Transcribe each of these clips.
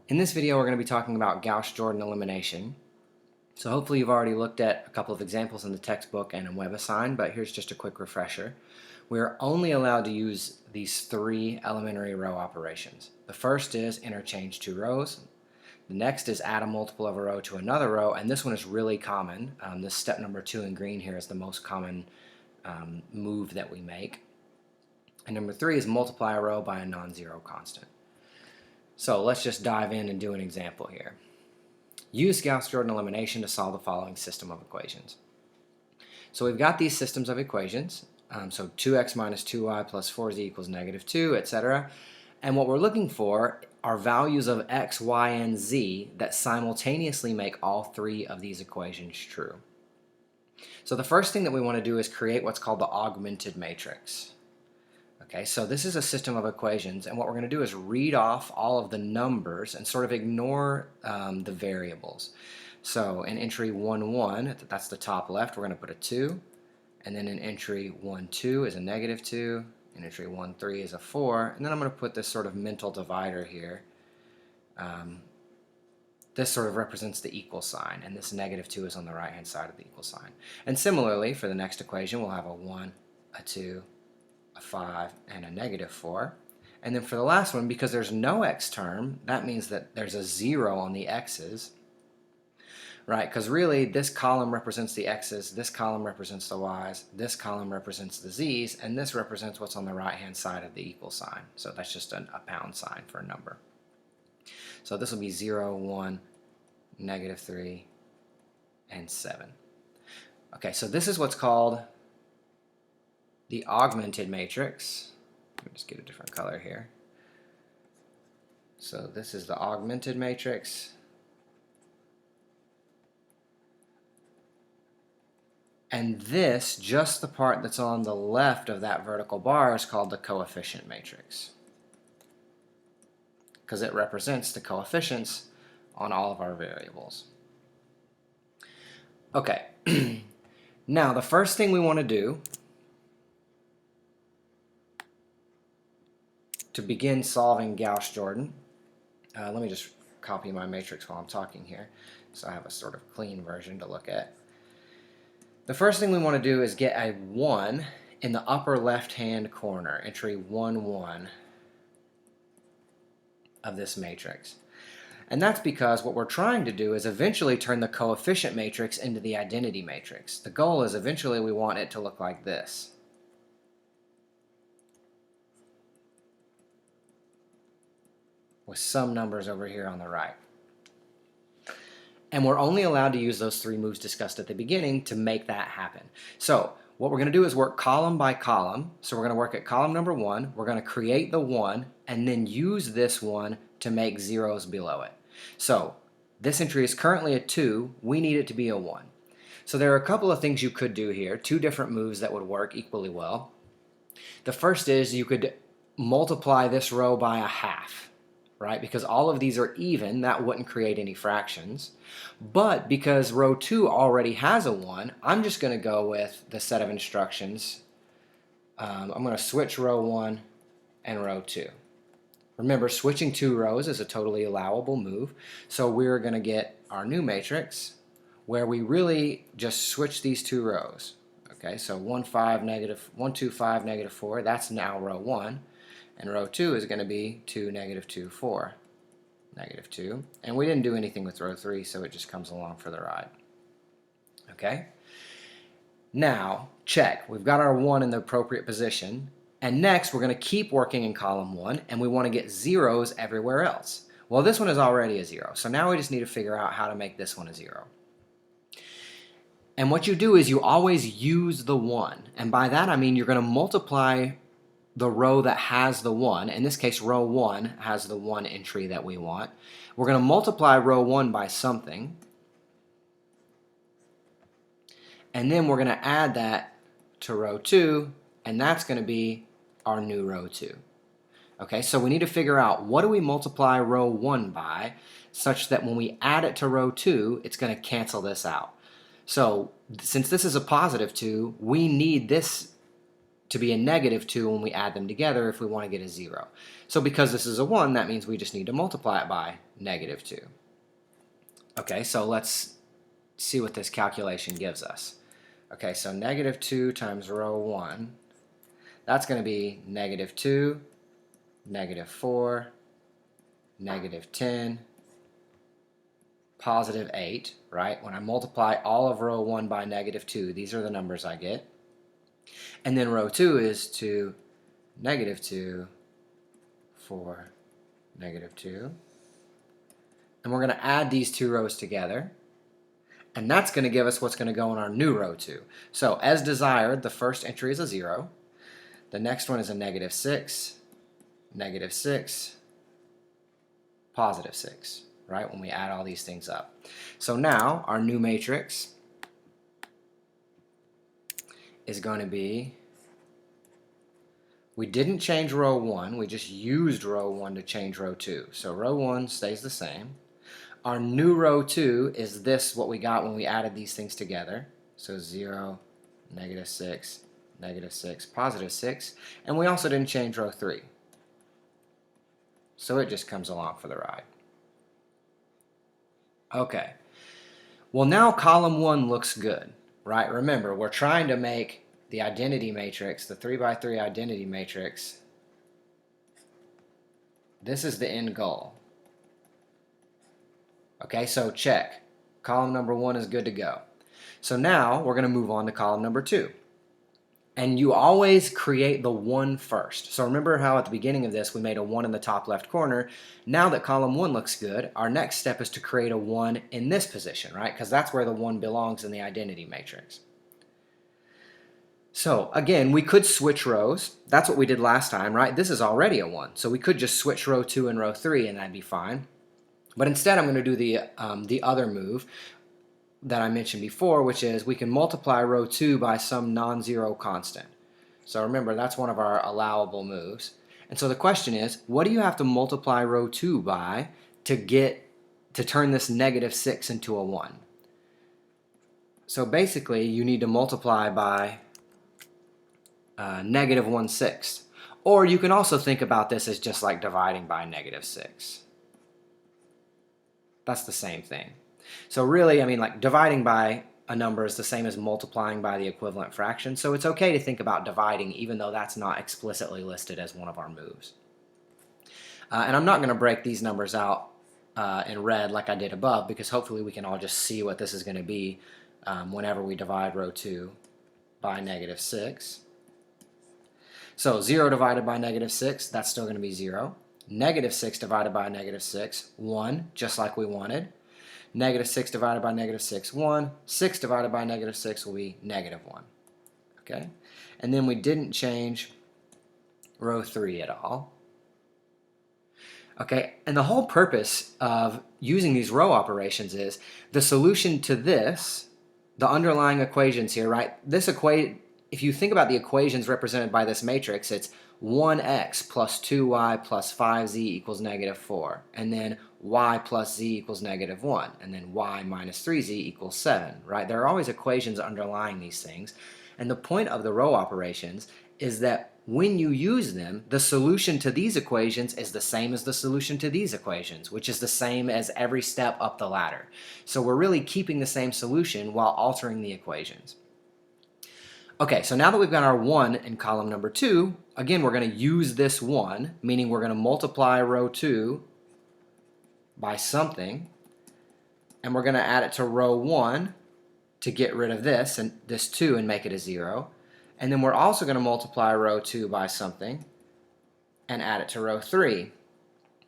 In this video, we're going to be talking about Gauss-Jordan elimination. So hopefully you've already looked at a couple of examples in the textbook and in WebAssign, but here's just a quick refresher. We're only allowed to use these three elementary row operations. The first is interchange two rows. The next is add a multiple of a row to another row, and this one is really common. This step number 2 in green here is the most common move that we make. And number 3 is multiply a row by a non-zero constant. So let's just dive in and do an example here. Use Gauss-Jordan elimination to solve the following system of equations. So we've got these systems of equations. So 2x minus 2y plus 4z equals negative 2, etc. And what we're looking for are values of x, y, and z that simultaneously make all three of these equations true. So the first thing that we want to do is create what's called the augmented matrix. Okay, so this is a system of equations, and what we're going to do is read off all of the numbers and sort of ignore the variables. So in entry 1, 1, that's the top left, we're going to put a 2, and then in entry 1, 2 is a negative 2, in entry 1, 3 is a 4, and then I'm going to put this sort of mental divider here. This sort of represents the equal sign, and this negative 2 is on the right-hand side of the equal sign. And similarly, for the next equation, we'll have a 1, a 2, a 5, and a negative 4. And then for the last one, because there's no x term, that means that there's a 0 on the x's, right? Because really, this column represents the x's, this column represents the y's, this column represents the z's, and this represents what's on the right-hand side of the equal sign. So that's just a pound sign for a number. So this will be 0, 1, negative 3, and 7. Okay, so this is what's called the augmented matrix. Let me just get a different color here. So this is the augmented matrix. And this, just the part that's on the left of that vertical bar, is called the coefficient matrix, because it represents the coefficients on all of our variables. Okay, now the first thing we want to do to begin solving Gauss-Jordan, let me just copy my matrix while I'm talking here, so I have a sort of clean version to look at. The first thing we want to do is get a 1 in the upper left-hand corner, entry 1, 1 of this matrix. And that's because what we're trying to do is eventually turn the coefficient matrix into the identity matrix. The goal is eventually we want it to look like this. With some numbers over here on the right. And we're only allowed to use those three moves discussed at the beginning to make that happen. So what we're going to do is work column by column. So we're going to work at column number 1. We're going to create the 1 and then use this 1 to make zeros below it. So this entry is currently a 2. We need it to be a 1. So there are a couple of things you could do here, two different moves that would work equally well. The first is you could multiply this row by a half. Right? Because all of these are even, that wouldn't create any fractions. But because row 2 already has a 1, I'm just going to go with the set of instructions. I'm going to switch row 1 and row 2. Remember, switching two rows is a totally allowable move. So we're going to get our new matrix where we really just switch these two rows. Okay, so 1, 5, negative, 1, 2, 5, negative 4, that's now row 1. And row 2 is going to be 2, negative 2, 4, negative 2. And we didn't do anything with row 3, so it just comes along for the ride. Okay? Now, check. We've got our 1 in the appropriate position. And next, we're going to keep working in column 1, and we want to get zeros everywhere else. Well, this one is already a 0, so now we just need to figure out how to make this one a 0. And what you do is you always use the 1. And by that, I mean you're going to multiply the row that has the 1, in this case row 1 has the 1 entry that we want. We're going to multiply row 1 by something, and then we're going to add that to row 2, and that's going to be our new row 2. Okay, so we need to figure out what do we multiply row 1 by such that when we add it to row 2, it's going to cancel this out. So since this is a positive 2, we need this to be a negative 2 when we add them together if we want to get a 0. So because this is a 1, that means we just need to multiply it by negative 2. Okay, so let's see what this calculation gives us. Okay, so negative 2 times row 1, that's going to be negative 2, negative 4, negative 10, positive 8, right? When I multiply all of row 1 by negative 2, these are the numbers I get. And then row 2 is 2, negative 2, 4, negative 2. And we're going to add these two rows together. And that's going to give us what's going to go in our new row 2. So as desired, the first entry is a 0. The next one is a negative 6, negative 6, positive 6, right, when we add all these things up. So now our new matrix is going to be, we didn't change row 1, we just used row 1 to change row 2. So row 1 stays the same. Our new row 2 is this, what we got when we added these things together. So 0, negative 6, negative 6, positive 6. And we also didn't change row 3. So it just comes along for the ride. Okay. Well, now column 1 looks good, right? Remember, we're trying to make the identity matrix, the 3 by 3 identity matrix, this is the end goal. Okay, so check. Column number 1 is good to go. So now we're going to move on to column number 2. And you always create the 1 first. So remember how at the beginning of this we made a 1 in the top left corner. Now that column 1 looks good, our next step is to create a 1 in this position, right? Because that's where the 1 belongs in the identity matrix. So again, we could switch rows. That's what we did last time, right? This is already a 1. So we could just switch row 2 and row 3 and that'd be fine. But instead I'm going to do the other move that I mentioned before, which is we can multiply row 2 by some non-zero constant. So remember, that's one of our allowable moves. And so the question is, what do you have to multiply row 2 by to turn this negative 6 into a 1? So basically, you need to multiply by negative 1/6. Or you can also think about this as just like dividing by negative 6. That's the same thing. So really, I mean, like dividing by a number is the same as multiplying by the equivalent fraction. So it's okay to think about dividing even though that's not explicitly listed as one of our moves. And I'm not going to break these numbers out in red like I did above because hopefully we can all just see what this is going to be whenever we divide row 2 by negative 6. So 0 divided by negative 6, that's still going to be 0. Negative 6 divided by negative 6, 1, just like we wanted. Negative 6 divided by negative 6, 1. 6 divided by negative 6 will be negative 1. Okay? And then we didn't change row 3 at all. Okay? And the whole purpose of using these row operations is the solution to this, the underlying equations here, right? If you think about the equations represented by this matrix, it's 1x plus 2y plus 5z equals negative 4. And then y plus z equals negative 1. And then y minus 3z equals 7, right? There are always equations underlying these things. And the point of the row operations is that when you use them, the solution to these equations is the same as the solution to these equations, which is the same as every step up the ladder. So we're really keeping the same solution while altering the equations. Okay, so now that we've got our 1 in column number 2, again, we're going to use this 1, meaning we're going to multiply row 2 by something, and we're going to add it to row 1 to get rid of this and this 2 and make it a 0. And then we're also going to multiply row 2 by something and add it to row 3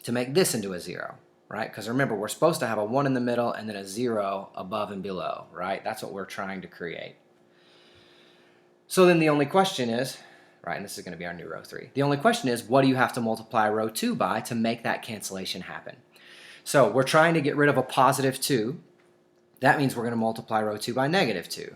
to make this into a 0, right? Because remember, we're supposed to have a 1 in the middle and then a 0 above and below, right? That's what we're trying to create. So then the only question is, right, and this is going to be our new row 3. The only question is, what do you have to multiply row 2 by to make that cancellation happen? So we're trying to get rid of a positive 2. That means we're going to multiply row 2 by negative 2.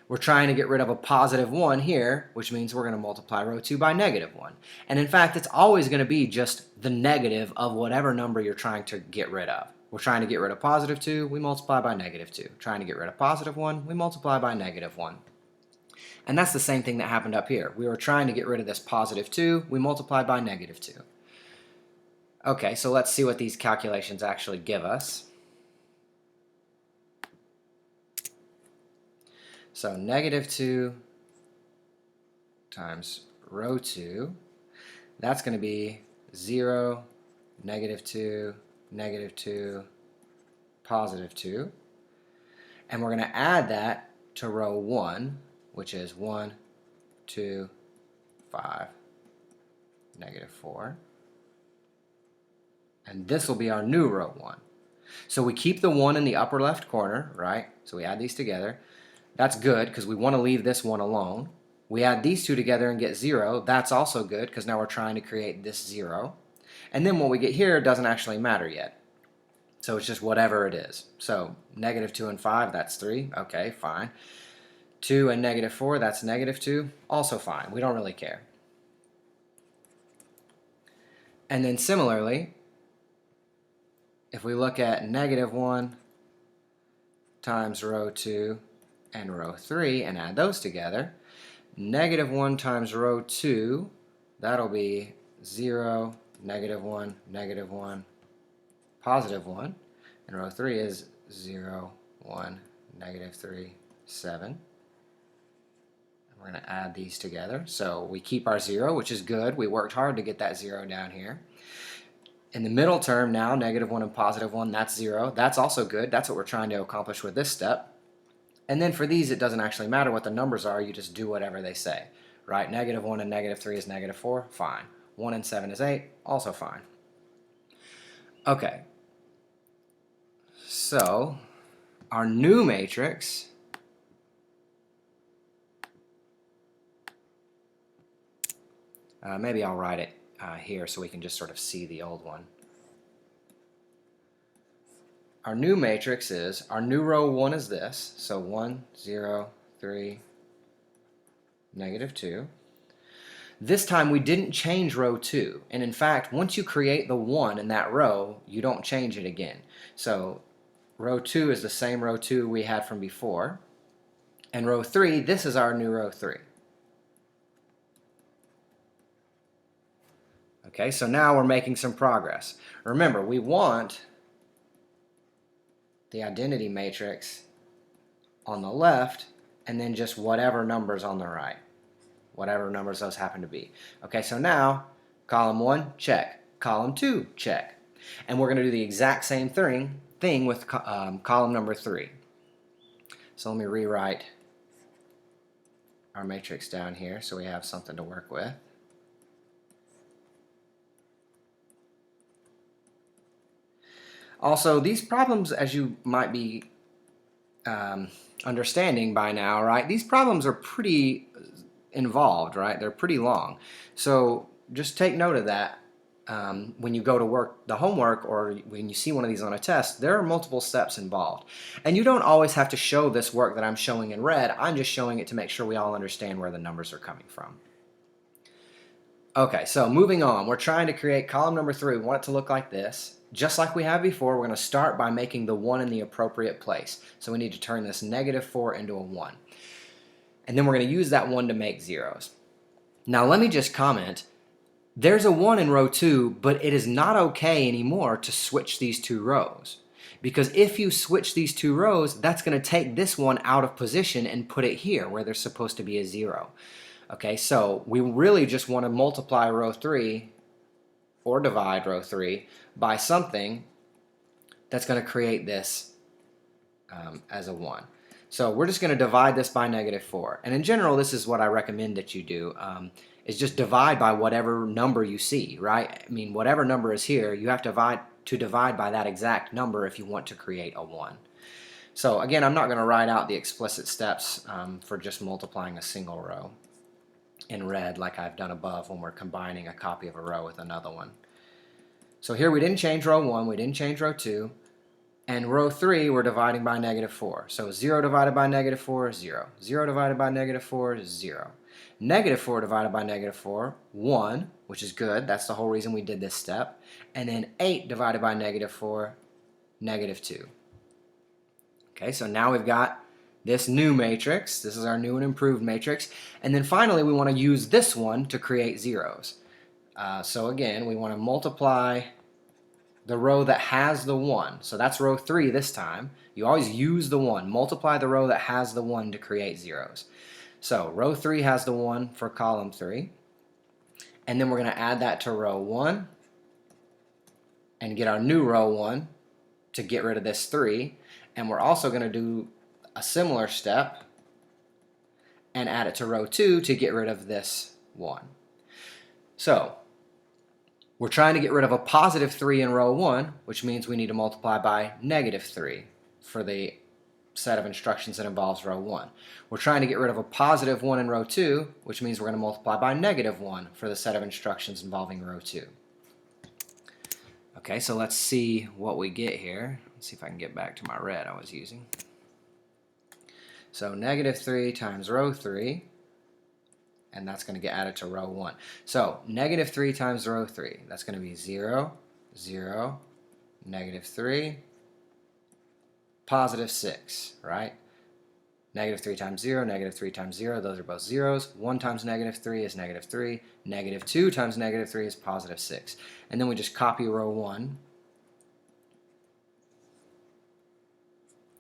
We're trying to get rid of a positive 1 here, which means we're going to multiply row 2 by negative 1. And in fact, it's always going to be just the negative of whatever number you're trying to get rid of. We're trying to get rid of positive 2, we multiply by negative 2. Trying to get rid of positive 1, we multiply by negative 1. And that's the same thing that happened up here. We were trying to get rid of this positive 2. We multiplied by negative 2. Okay, so let's see what these calculations actually give us. So negative 2 times row 2, that's going to be 0, negative 2, negative 2, positive 2. And we're going to add that to row 1, which is 1, 2, 5, negative 4. And this will be our new row 1. So we keep the 1 in the upper left corner, right? So we add these together. That's good because we want to leave this one alone. We add these two together and get 0. That's also good because now we're trying to create this 0. And then what we get here doesn't actually matter yet. So it's just whatever it is. So negative 2 and 5, that's 3. Okay, fine. 2 and negative 4, that's negative 2. Also fine. We don't really care. And then similarly, if we look at negative 1 times row 2 and row 3 and add those together, negative 1 times row 2, that'll be 0, negative 1, positive 1. And row 3 is 0, 1, negative 3, 7. We're going to add these together. So we keep our 0, which is good. We worked hard to get that 0 down here. In the middle term now, negative 1 and positive 1, that's 0. That's also good. That's what we're trying to accomplish with this step. And then for these, it doesn't actually matter what the numbers are. You just do whatever they say, right? Negative 1 and negative 3 is negative 4. Fine. 1 and 7 is 8. Also fine. Okay. So our new matrix maybe I'll write it here so we can just sort of see the old one. Our new matrix is, our new row 1 is this, so 1, 0, 3, negative 2. This time we didn't change row 2, and in fact, once you create the 1 in that row, you don't change it again. So row 2 is the same row 2 we had from before, and row 3, this is our new row 3. Okay, so now we're making some progress. Remember, we want the identity matrix on the left and then just whatever numbers on the right. Whatever numbers those happen to be. Okay, so now column 1, check. Column 2, check. And we're going to do the exact same thing with column number 3. So let me rewrite our matrix down here so we have something to work with. Also, these problems, as you might be understanding by now, right, these problems are pretty involved, right? They're pretty long. So just take note of that when you go to work the homework or when you see one of these on a test. There are multiple steps involved. And you don't always have to show this work that I'm showing in red. I'm just showing it to make sure we all understand where the numbers are coming from. Okay, so moving on. We're trying to create column number 3. We want it to look like this. Just like we have before, we're going to start by making the 1 in the appropriate place. So we need to turn this negative 4 into a 1. And then we're going to use that 1 to make zeros. Now let me just comment, there's a 1 in row 2, but it is not okay anymore to switch these two rows. Because if you switch these two rows, that's going to take this one out of position and put it here where there's supposed to be a 0. Okay, so we really just want to multiply row 3 or divide row 3 by something that's going to create this as a 1. So we're just going to divide this by negative 4. And in general, this is what I recommend that you do, is just divide by whatever number you see, right? I mean, whatever number is here, you have to divide by that exact number if you want to create a 1. So again, I'm not going to write out the explicit steps for just multiplying a single row in red like I've done above when we're combining a copy of a row with another one. So here we didn't change row 1, we didn't change row 2, and row 3 we're dividing by negative 4. So 0 divided by negative 4 is 0. 0 divided by negative 4 is 0. Negative 4 divided by negative 4, 1, which is good. That's the whole reason we did this step. And then 8 divided by negative 4, negative 2. Okay, so now we've got this new matrix. This is our new and improved matrix. And then finally, we want to use this one to create zeros. So again, we want to multiply the row that has the 1. So that's row 3 this time. You always use the 1. Multiply the row that has the 1 to create zeros. So row 3 has the 1 for column 3. And then we're going to add that to row 1 and get our new row 1 to get rid of this 3. And we're also going to do a similar step and add it to row 2 to get rid of this 1. So we're trying to get rid of a positive 3 in row 1, which means we need to multiply by negative 3 for the set of instructions that involves row 1. We're trying to get rid of a positive 1 in row 2, which means we're going to multiply by negative 1 for the set of instructions involving row 2. Okay, so let's see what we get here. Let's see if I can get back to my red I was using. So negative 3 times row 3, and that's going to get added to row 1. So negative 3 times row 3, that's going to be 0, 0, negative 3, positive 6, right? Negative 3 times 0, negative 3 times 0, those are both zeros. 1 times negative 3 is negative 3. Negative 2 times negative 3 is positive 6. And then we just copy row 1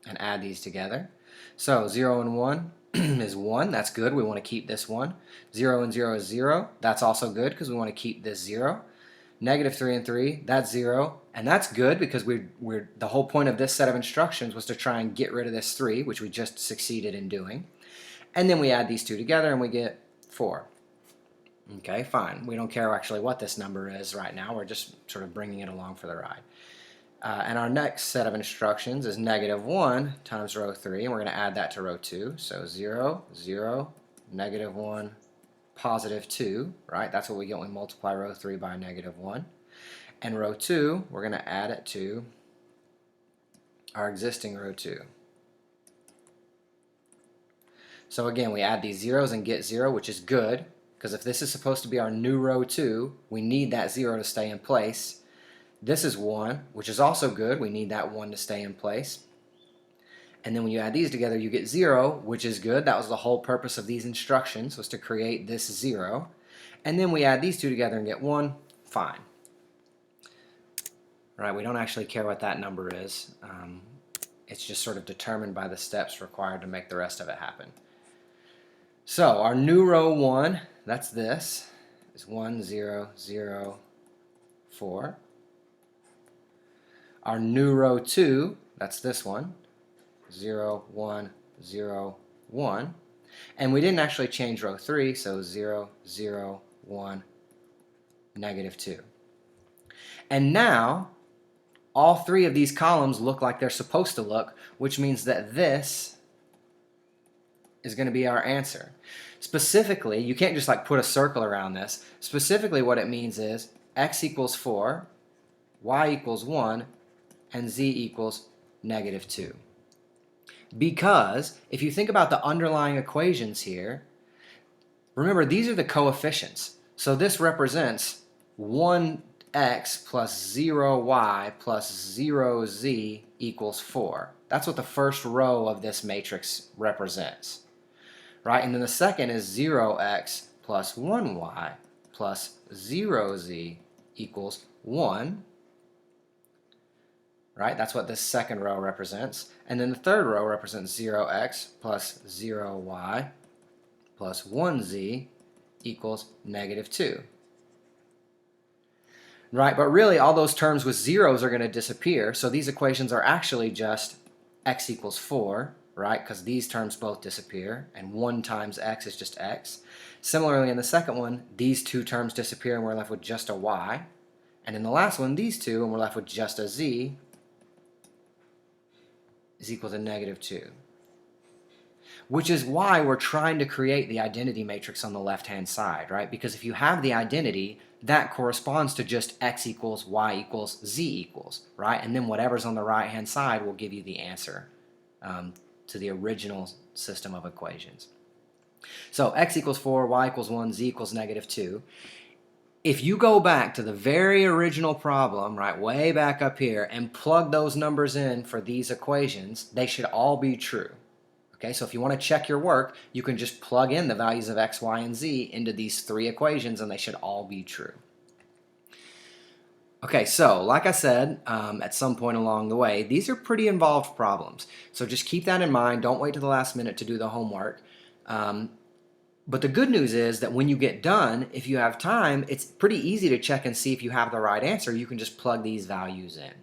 and add these together. So 0 and 1 is 1. That's good. We want to keep this 1. 0 and 0 is 0. That's also good because we want to keep this 0. Negative 3 and 3, that's 0. And that's good because the whole point of this set of instructions was to try and get rid of this 3, which we just succeeded in doing. And then we add these two together and we get 4. Okay, fine. We don't care actually what this number is right now. We're just sort of bringing it along for the ride. And our next set of instructions is negative 1 times row 3, and we're going to add that to row 2. So 0, 0, negative 1, positive 2, right? That's what we get when we multiply row 3 by negative 1. And row 2, we're going to add it to our existing row 2. So again, we add these zeros and get 0, which is good, because if this is supposed to be our new row 2, we need that 0 to stay in place. This is 1, which is also good. We need that 1 to stay in place. And then when you add these together, you get 0, which is good. That was the whole purpose of these instructions, was to create this 0. And then we add these two together and get 1. Fine. Right, we don't actually care what that number is. It's just sort of determined by the steps required to make the rest of it happen. So our new row 1, that's this, is 1, 0, 0, 4. Our new row 2, that's this one, 0, 1, 0, 1. And we didn't actually change row 3, so 0, 0, 1, negative 2. And now, all three of these columns look like they're supposed to look, which means that this is going to be our answer. Specifically, you can't just like put a circle around this. Specifically, what it means is x equals 4, y equals 1, and z equals negative 2. Because if you think about the underlying equations here, remember these are the coefficients. So this represents 1x plus 0y plus 0z equals 4. That's what the first row of this matrix represents. Right? And then the second is 0x plus 1y plus 0z equals 1. Right? That's what this second row represents. And then the third row represents 0x plus 0y plus 1z equals negative 2. Right? But really all those terms with zeros are going to disappear. So these equations are actually just x equals 4, right? Because these terms both disappear, and 1 times x is just x. Similarly, in the second one, these two terms disappear and we're left with just a y. And in the last one, these two, and we're left with just a z, is equal to negative 2. Which is why we're trying to create the identity matrix on the left-hand side, right? Because if you have the identity, that corresponds to just x equals, y equals, z equals, right? And then whatever's on the right-hand side will give you the answer to the original system of equations. So x equals 4, y equals 1, z equals negative 2. If you go back to the very original problem, right, way back up here, and plug those numbers in for these equations, they should all be true. Okay, so if you want to check your work, you can just plug in the values of x, y, and z into these three equations and they should all be true. Okay, so like I said at some point along the way, these are pretty involved problems. So just keep that in mind. Don't wait to the last minute to do the homework. But the good news is that when you get done, if you have time, it's pretty easy to check and see if you have the right answer. You can just plug these values in.